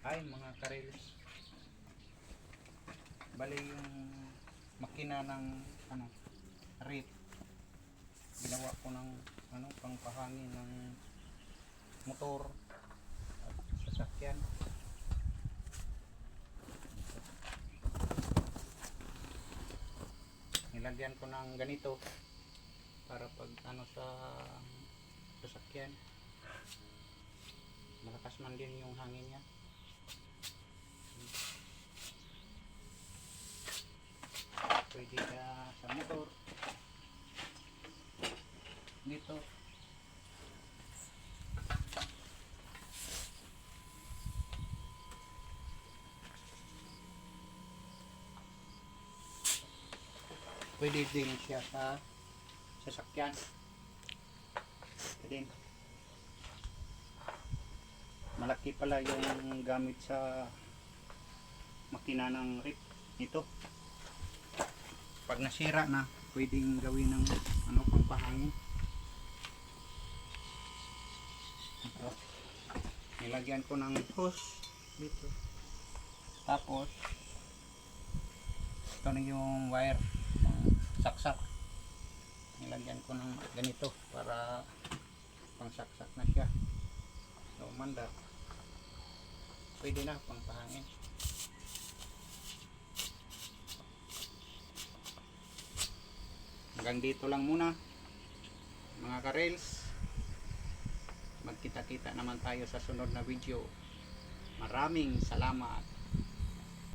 Ay mga karels, bali yung makina ng ano, rip, ginawa ko ng ano, pangpahangin ng motor at sasakyan. Nilagyan ko ng ganito para pag ano sa sasakyan, malakas man din yung hangin niya. Pwede ka sa motor dito. Pwede din siya sa sasakyan. Pwede. Malaki pala yung gamit sa makina ng rip ito. Pag nasira na, pwedeng gawin ng ano, pampahangin. Ito. Nilagyan ko ng hose dito. Tapos ito na yung wire, saksak. Nilagyan ko ng ganito para pang saksak na siya. So manda, pwede na pang pahangin. Hanggang dito lang muna mga ka-rails. Magkita-kita naman tayo sa sunod na video. Maraming salamat.